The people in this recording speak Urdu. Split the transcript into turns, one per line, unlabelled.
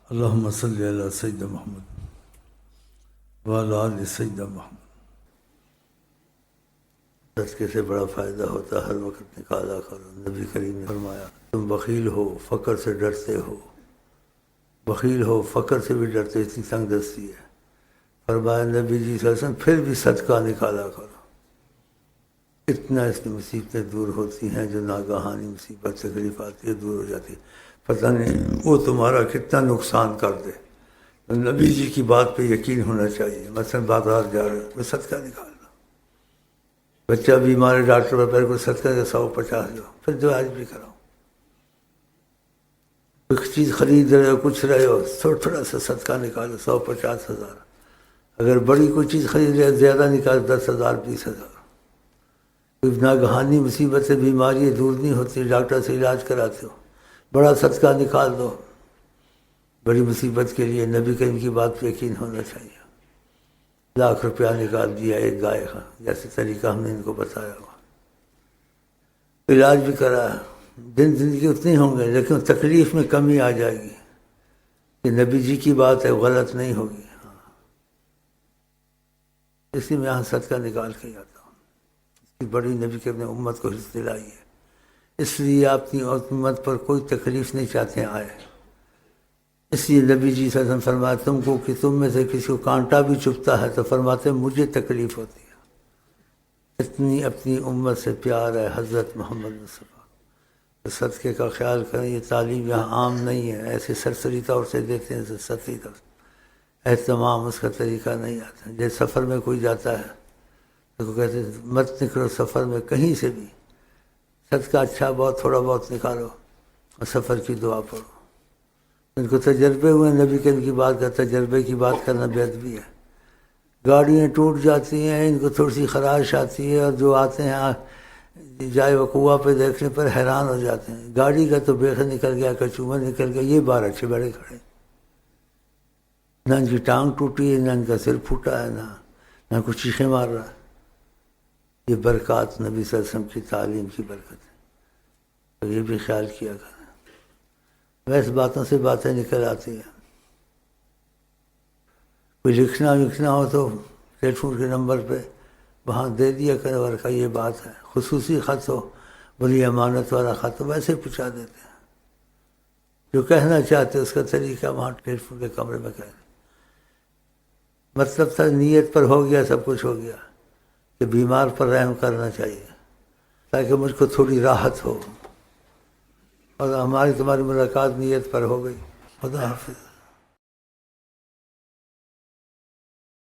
اللہم صلی علی سیدنا محمد وعلی آل سیدنا محمد۔ صدقے سے بڑا فائدہ ہوتا ہے، ہر وقت نکالا کرو۔ نبی کریم نے فرمایا تم بخیل ہو، فقر سے ڈرتے ہو، بخیل ہو فقر سے بھی ڈرتے، اتنی تنگ دستی ہے۔ فرمایا نبی جی صلی اللہ علیہ وسلم پھر بھی صدقہ نکالا کرو، اتنا اس کی مصیبتیں دور ہوتی ہیں، جو ناگہانی مصیبت تکلیف آتی ہے دور ہو جاتی ہے، پتہ نہیں وہ تمہارا کتنا نقصان کر دے۔ تو نبی جی کی بات پہ یقین ہونا چاہیے۔ مثلا بازار جا رہے ہو، کوئی صدقہ نکال لو، بچہ بیمار ہے ڈاکٹر پر پہلے کوئی صدقہ کا 150 لو، پھر دعائیں بھی کرو۔ کوئی چیز خرید رہے ہو، کچھ رہے ہو، تھوڑا سا صدقہ نکالو، 100-50 ہزار۔ اگر بڑی کوئی چیز خرید رہے ہو زیادہ نکالو، 10,000 20,000۔ کوئی ناگہانی مصیبت سے بیماری دور نہیں ہوتی، ڈاکٹر سے علاج کراتے ہو، بڑا صدقہ نکال دو بڑی مصیبت کے لیے۔ نبی کریم کی بات پہ یقین ہونا چاہیے۔ 1,00,000 روپیہ نکال دیا ایک گائے کا، جیسے طریقہ ہم نے ان کو بتایا ہوا، علاج بھی کرا۔ دن زندگی اتنے ہوں گے لیکن تکلیف میں کمی آ جائے گی کہ نبی جی کی بات ہے، غلط نہیں ہوگی۔ اسی میں یہاں صدقہ نکال کے جاتا ہوں۔ اس کی بڑی نبی کے اپنے امت کو حرص دلائی ہے، اس لیے اپنی امت پر کوئی تکلیف نہیں چاہتے آئے۔ اس لیے نبی جی صلی اللہ علیہ وسلم فرمایا تم کو کہ تم میں سے کسی کو کانٹا بھی چبھتا ہے تو فرماتے مجھے تکلیف ہوتی ہے۔ اتنی اپنی امت سے پیار ہے حضرت محمد مصطفیٰ۔ صدقے کا خیال کریں، یہ تعلیم یہاں عام نہیں ہے، ایسے سرسری طور سے دیتے ہیں، سطحی طور سے اہتمام اس کا طریقہ نہیں آتا۔ جیسے سفر میں کوئی جاتا ہے تو کہتے ہیں مت نکلو سفر میں کہیں سے بھی، صدقہ اچھا بہت تھوڑا بہت نکالو اور سفر کی دعا پڑھو۔ ان کو تجربے ہوئے، نبی کے ان کی بات کا تجربے کی بات کرنا بے ادبی ہے۔ گاڑیاں ٹوٹ جاتی ہیں، ان کو تھوڑی سی خراش آتی ہے، اور جو آتے ہیں جائے وقوع پہ دیکھنے پر حیران ہو جاتے ہیں، گاڑی کا تو بیخ نکل گیا، کچومر نکل گیا، یہ 12 اچھے بڑے کھڑے، نہ ان کی ٹانگ ٹوٹی ہے، نہ ان کا سر پھوٹا ہے، نہ کچھ چیخیں مار رہا ہے۔ یہ برکات نبی صلی اللہ علیہ وسلم کی تعلیم کی برکت ہے، تو یہ بھی خیال کیا کریں۔ ویسے باتوں سے باتیں نکل آتی ہیں، کوئی لکھنا ہو تو ٹیلی فون کے نمبر پہ وہاں دے دیا کرے، اور کا یہ بات ہے، خصوصی خط ہو، بڑی امانت والا خط ہو، ویسے پہنچا دیتے ہیں۔ جو کہنا چاہتے اس کا طریقہ وہاں ٹیلی فون کے کمرے میں کہہ دیں۔ مطلب تھا نیت پر ہو گیا، سب کچھ ہو گیا کہ بیمار پر رحم کرنا چاہیے تاکہ مجھ کو تھوڑی راحت ہو، اور ہماری تمہاری ملاقات نیت پر ہو گئی۔ خدا حافظ۔